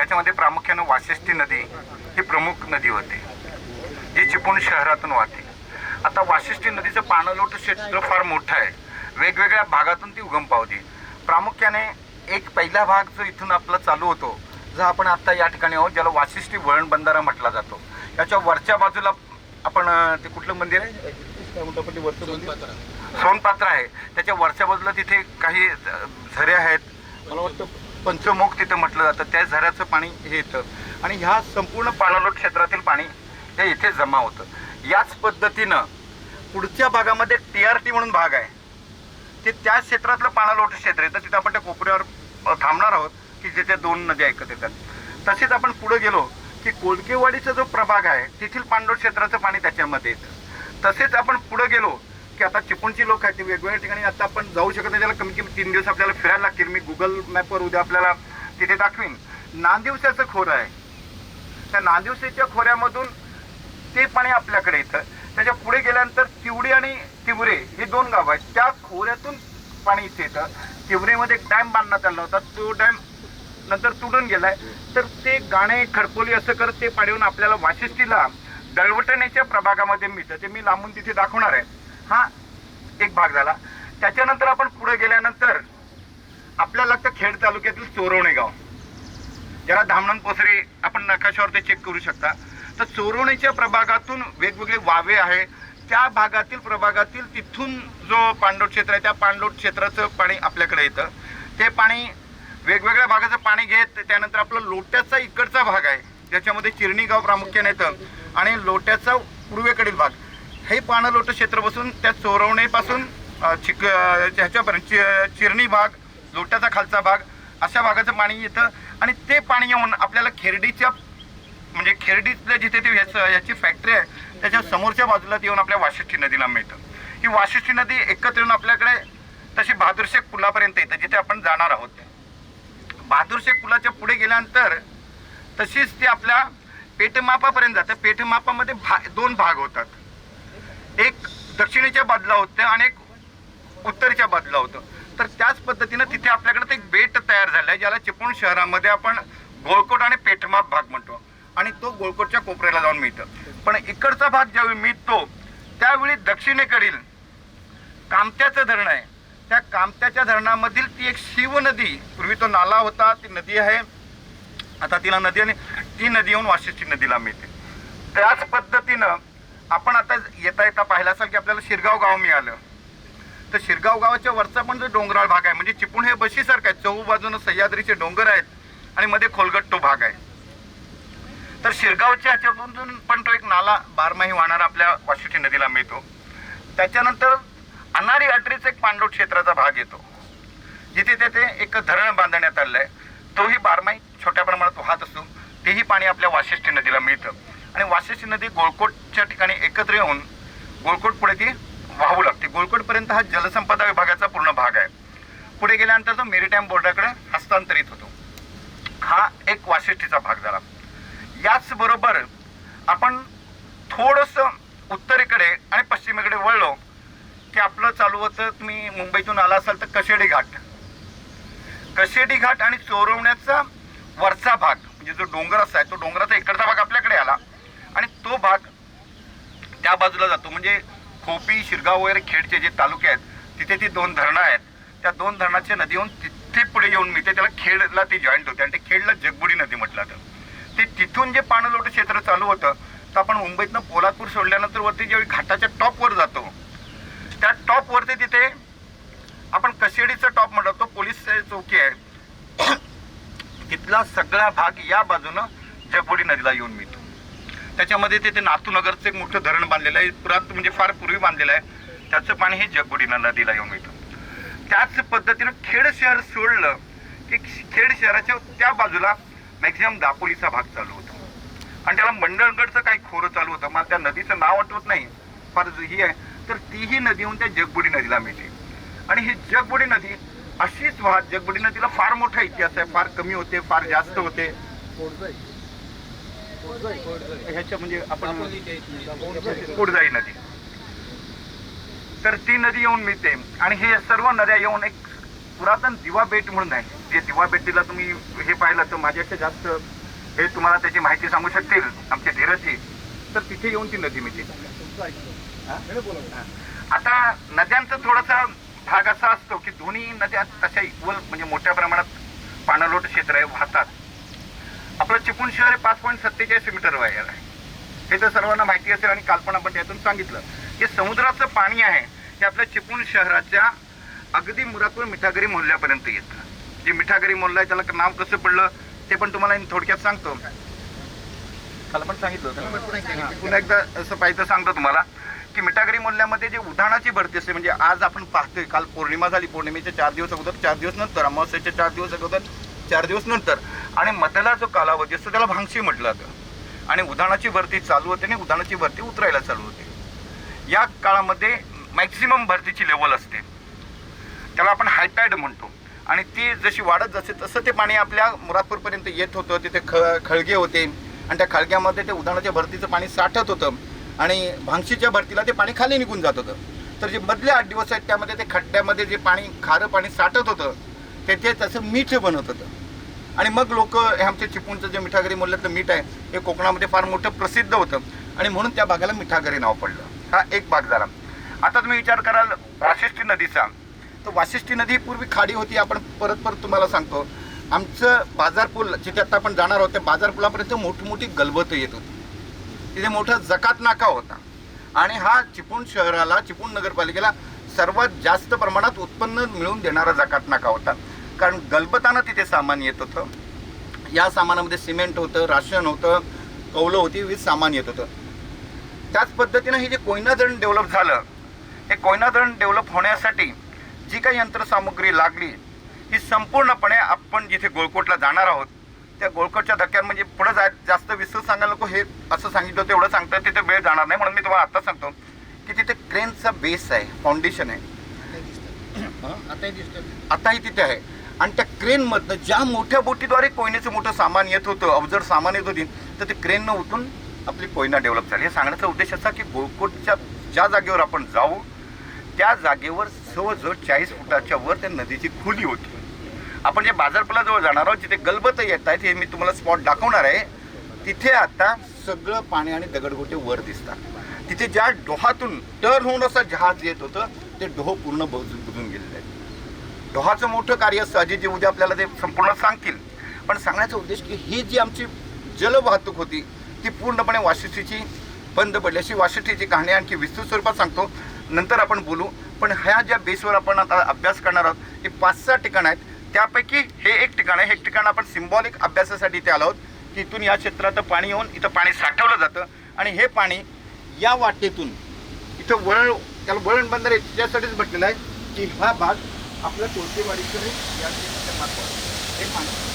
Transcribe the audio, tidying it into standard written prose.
त्याच्यामध्ये प्रामुख्यानं वाशिष्ठी नदी ही प्रमुख नदी होती जी चिपळूण शहरातून वाहते. आता वाशिष्ठी नदीचं पाणलोट क्षेत्र फार मोठं आहे, वेगवेगळ्या भागातून ती उगम पावते. प्रामुख्याने एक पहिला भाग जो इथून आपला चालू होतो, जो आपण आता या ठिकाणी आहोत, ज्याला वाशिष्ठी वळण बंधारा म्हटला जातो. याच्या वरच्या बाजूला आपण ते कुठलं मंदिर आहे, सोनपात्र आहे. त्याच्या वरच्या बाजूला तिथे काही झरे आहेत, मला वाटतं पंचमुख तिथं म्हटलं जातं. त्या झऱ्याचं पाणी हे येतं आणि ह्या संपूर्ण पाणलोट क्षेत्रातील पाणी हे इथे जमा होतं. याच पद्धतीनं पुढच्या भागामध्ये TRT म्हणून भाग आहे, ते त्या क्षेत्रातलं पाणलोट क्षेत्र आहे. तर तिथं आपण त्या कोपऱ्यावर थांबणार आहोत की जिथे दोन नद्या ऐकत येतात. तसेच आपण पुढे गेलो की कोळकेवाडीचा जो प्रभाग आहे तेथील पाणलोट क्षेत्राचं पाणी त्याच्यामध्ये येतं. तसेच आपण पुढे गेलो की आता चिपळूणची लोक आहेत ते वेगवेगळ्या ठिकाणी आता आपण जाऊ शकत नाही, त्याला कमी कमी 3 दिवस आपल्याला फिरायला लागतील. मी गुगल मॅपवर उद्या आपल्याला तिथे दाखवीन. नांदिवसाचं खोरं आहे, त्या नांदिवसाच्या खोऱ्यामधून ते पाणी आपल्याकडे येतं. त्याच्या पुढे गेल्यानंतर तिवडी आणि तिवरे हे 2 गावं आहेत, त्या खोऱ्यातून पाणी इथे येतं. तिवरेमध्ये एक डॅम बांधण्यात आला होता, तो डॅम नंतर तुडून गेलाय. तर ते गाणे खडपोली असं करत ते पाणी येऊन आपल्याला वाशिष्ठीला दळवटण्याच्या प्रभागामध्ये मिळतं. ते मी लांबून तिथे दाखवणार आहे. हा एक भाग झाला. त्याच्यानंतर आपण पुढे गेल्यानंतर आपल्याला लागतं खेड तालुक्यातील चोरवणे गाव, ज्याला धामणन पोसरी आपण नकाशावर ते चेक करू शकता. तर चोरवणेच्या प्रभागातून वेगवेगळे वावे आहे, त्या भागातील प्रभागातील तिथून जो पाणलोट क्षेत्र आहे त्या पाणलोट क्षेत्राचं पाणी आपल्याकडे येतं. ते पाणी वेगवेगळ्या भागाचं पाणी घेत त्यानंतर आपलं लोट्याचा इकडचा भाग आहे, ज्याच्यामध्ये चिरणी गाव प्रामुख्याने येतं आणि लोट्याचा पूर्वेकडील भाग हे पाणलोट क्षेत्र बसून त्या चोरवणेपासून ह्याच्यापर्यंत चिरणी भाग, लोट्याचा खालचा भाग अशा भागाचं पाणी येतं. आणि ते पाणी येऊन आपल्याला खेरडीच्या म्हणजे खेरडीतल्या जिथे ते याची फॅक्टरी आहे त्याच्या समोरच्या बाजूला येऊन आपल्या वाशिष्ठी नदीला मिळतं. ही वाशिष्ठी नदी एकत्र येऊन आपल्याकडे तशी बहादूर शेख पुलापर्यंत येतं, जिथे आपण जाणार आहोत. बहादूर शेख पुलाच्या पुढे गेल्यानंतर तशीच ती आपल्या पेठमापापर्यंत जातं. पेठमापामध्ये 2 भाग होतात, एक दक्षिणेच्या बाजूला होतं आणि एक उत्तरेच्या बाजूला होतं. तर त्याच पद्धतीनं तिथे आपल्याकडे एक बेट तयार झालं आहे, ज्याला चिपळूण शहरामध्ये आपण गोळकोट आणि पेठमाप भाग म्हणतो आणि तो गोळकोटच्या कोपऱ्याला जाऊन मिळतं. पण इकडचा भाग ज्यावेळी मिळतो त्यावेळी दक्षिणेकडील कामत्याचं धरण आहे, त्या कामत्याच्या धरणामधील ती एक शिव नदी, पूर्वी तो नाला होता, ती नदी आहे आता तिला नदी, आणि ती नदी येऊन वाशिष्ठी नदीला मिळते. त्याच पद्धतीनं आपण आता येता येता पाहिलं असाल की आपल्याला शिरगाव गाव मिळालं. तर शिरगाव गावाच्या वरचा पण जो डोंगराळ भाग आहे, म्हणजे चिपळूण हे बशीसारखं आहे, चहूबाजूनं सह्याद्रीचे डोंगर आहेत आणि मध्ये खोलगट तो भाग आहे. तर शिरगावच्या ह्याच्यातून पण तो एक नाला बारमाही वाहणारा आपल्या वाशिष्ठी नदीला मिळतो. त्याच्यानंतर अनारी अटरीचा एक पाणलोट क्षेत्राचा भाग येतो, जिथे तेथे एक धरण बांधण्यात आलेलं आहे. तोही बारमाही छोट्या प्रमाणात वाहत असतो, तेही पाणी आपल्या वाशिष्ठी नदीला मिळतं. आणि वाशिष्ठी नदी गोळकोटच्या ठिकाणी एकत्र येऊन गोळकोट पुढे ती वाहू लागते. गोळकोटपर्यंत हा जलसंपदा विभागाचा पूर्ण भाग आहे. पुढे गेल्यानंतर तो मेरीटाईम बोर्डाकडे हस्तांतरित होतो. हा एक वाशिष्ठीचा भाग झाला. याचबरोबर आपण थोडंसं उत्तरेकडे आणि पश्चिमेकडे वळलो की आपलं चालू होतं, तुम्ही मुंबईतून आला असाल तर कशेडी घाट. कशेडी घाट आणि चोरवण्याचा वरचा भाग म्हणजे जो डोंगर असा आहे, तो डोंगराचा इकडचा भाग आपल्याकडे आला आणि तो भाग त्या बाजूला जातो. म्हणजे खोपी, शिरगाव वगैरे खेडचे जे तालुके आहेत तिथे ती 2 धरणं आहेत, त्या 2 धरणाच्या नदी येऊन तिथे पुढे येऊन मिळते, त्याला खेडला ती जॉईंट होते आणि ते खेडला जगबुडी नदी म्हटलं जातं. ते तिथून जे पाणलोट क्षेत्र चालू होतं, तर आपण मुंबईतनं पोलादपूर सोडल्यानंतर वरती ज्यावेळी घाटाच्या टॉपवर जातो, त्या टॉपवरती तिथे आपण कशेडीचं टॉप म्हणतो, तो पोलीस चौकी आहे, तिथला सगळा भाग या बाजूनं जगबुडी नदीला येऊन मिळतो. त्याच्यामध्ये तिथे नाथूनगरचं एक मोठं धरण बांधलेलं आहे, म्हणजे फार पूर्वी बांधलेलं आहे, त्याचं पाणी हे जगबुडी नदीला येऊन मिळतं. त्याच पद्धतीनं खेड शहर सोडलं की खेड शहराच्या त्या बाजूला मॅक्झिमम दापोलीचा भाग चालू होता आणि त्याला मंडणगडचं काही खोरं चालू होतं. मला त्या नदीचं नाव आठवत नाही, फार ही आहे. तर तीही नदी येऊन त्या जगबुडी नदीला मिळते. आणि ही जगबुडी नदी अशीच वाहत, जगबुडी नदीला फार मोठा इतिहास आहे, फार कमी होते, फार जास्त होते. ह्याच्या म्हणजे आपण कोडजाई नदी, तर ती नदी येऊन मिळते आणि हे सर्व नद्या येऊन एक पुरातन दिवा बेट म्हणून आहे. जे दिवा बेटीला तुम्ही हे पाहिलं तर माझ्यापेक्षा जास्त हे तुम्हाला त्याची माहिती सांगू शकतील आमचे धीरजजी. तर तिथे येऊन ती नदी मिळते. आता नद्यांचा थोडासा भाग असा असतो की दोन्ही नद्या तशा इक्वल म्हणजे मोठ्या प्रमाणात पाणलोट क्षेत्र आहे, वाहतात. आपलं चिपळूण शहर 5.47 मीटर वायर आहे. हे तर सर्वांना माहिती असेल आणि काल पण आपण त्यातून सांगितलं की समुद्राचं पाणी आहे हे आपल्या चिपळूण शहराच्या अगदी मुरादपूर मिठागरी मोहल्ल्यापर्यंत येतं. जे मिठागरी मोहल्ला आहे त्याला नाव कसं पडलं ते पण तुम्हाला थोडक्यात सांगतो. काल पण सांगितलं होतं, पुन्हा एकदा असं पाहिजे सांगतो तुम्हाला की मिठागरी मोहल्ल्यामध्ये जे उधाणाची भरती असते, म्हणजे आज आपण पाहतोय, काल पौर्णिमा झाली, पौर्णिमेच्या 4 दिवस अगोदर, 4 दिवस नंतर, अमावस्येच्या 4 दिवस अगोदर, 4 दिवस नंतर, आणि मधला जो कालावधी असतो त्याला भांगशी म्हटलं जातं. आणि उधाणाची भरती चालू होते आणि उधाणाची भरती उतरायला चालू होते. या काळामध्ये मॅक्झिमम भरतीची लेवल असते, त्याला आपण हायटाईड म्हणतो. आणि ती जशी वाढत जाते तसं ते पाणी आपल्या मुरादपूरपर्यंत येत होतं. तिथे खळगे होते आणि त्या खळग्यामध्ये ते उधाणाच्या भरतीचं पाणी साठत होतं आणि भांगशीच्या भरतीला ते पाणी खाली निघून जात होतं. तर जे मधले 8 दिवस आहेत त्यामध्ये ते खड्ड्यामध्ये जे पाणी खारं पाणी साठत होतं ते तसं मीठ बनत होतं. आणि मग लोक हे आमच्या चिपळूणचं जे मिठागरी मोहल्ल्यातलं मीठ आहे हे कोकणामध्ये फार मोठं प्रसिद्ध होतं आणि म्हणून त्या भागाला मिठागरी नाव पडलं. हा एक भाग झाला. आता तुम्ही विचार कराल वाशिष्ठी नदीचा, तर वाशिष्ठी नदी पूर्वी खाडी होती. आपण परत तुम्हाला सांगतो, आमचं बाजारपूल जिथे आता आपण जाणार आहोत त्या बाजारपुलापर्यंत मोठी गलबत येत होती. तिथे मोठा जकात नाका होता आणि हा चिपळूण शहराला, चिपळूण नगरपालिकेला सर्वात जास्त प्रमाणात उत्पन्न मिळवून देणारा जकात नाका होता. कारण गलबतानं तिथे सामान येत होतं. या सामानामध्ये सिमेंट होतं, राशन होतं, कौलं होती, विविध सामान येत होतं. त्याच पद्धतीनं हे जे कोयना धरण डेव्हलप झालं, हे कोयना धरण डेव्हलप होण्यासाठी जी काही यंत्रसामुग्री लागली ही संपूर्णपणे आपण जिथे गोळकोटला जाणार आहोत त्या गोळकोटच्या धक्क्यात, म्हणजे पुढे जास्त विस्तृत सांगायला नको, हे असं सांगितलं होतं एवढं सांगतं, तिथे वेळ जाणार नाही म्हणून मी तुम्हाला आता सांगतो की तिथे क्रेनचा बेस आहे, फाउंडेशन आहे, आताही तिथे आहे. आणि त्या क्रेनमधनं ज्या मोठ्या बोटीद्वारे कोयनेचं मोठं सामान येत होतं, अवजड सामान येत होती, तर ते क्रेननं उतरून आपली कोयना डेव्हलप झाली. हे सांगण्याचा उद्देश असा की गोळकोटच्या ज्या जागेवर आपण जाऊ त्या जागेवर जवळजवळ 40 फुटाच्या वर त्या नदीची खोली होती. आपण जे बाजारपुलाजवळ जाणार आहोत जिथे गलबत येत आहेत, हे मी तुम्हाला स्पॉट दाखवणार आहे. तिथे आता सगळं पाणी आणि दगडगोटे वर दिसतात. तिथे ज्या डोहातून टर्न होऊन असं जहाज येत होतं ते डोह पूर्ण बुजून गेलेलं आहे. डोहाचं मोठं कार्य असतं, अजित जे उद्या आपल्याला ते संपूर्ण सांगतील. पण सांगण्याचा उद्देश की ही जी आमची जलवाहतूक होती ती पूर्णपणे वाशिष्ठीची बंद पडली. अशी वाशिष्ठीची कहाणी आणखी विस्तृत स्वरूपात सांगतो, नंतर आपण बोलू. पण ह्या ज्या बेसवर आपण आता अभ्यास करणार आहोत हे 5-6 ठिकाणं आहेत. त्यापैकी हे एक ठिकाण आहे. हे ठिकाण आपण सिम्बॉलिक अभ्यासासाठी इथे आलो आहोत की इथून या क्षेत्रात पाणी येऊन इथं पाणी साठवलं जातं आणि हे पाणी या वाटेतून इथं त्याला वळण बंदर यासाठीच म्हटलेलं आहे की हा भाग आपल्या कोळपेवाडीकडे या मार्फत हे पाणी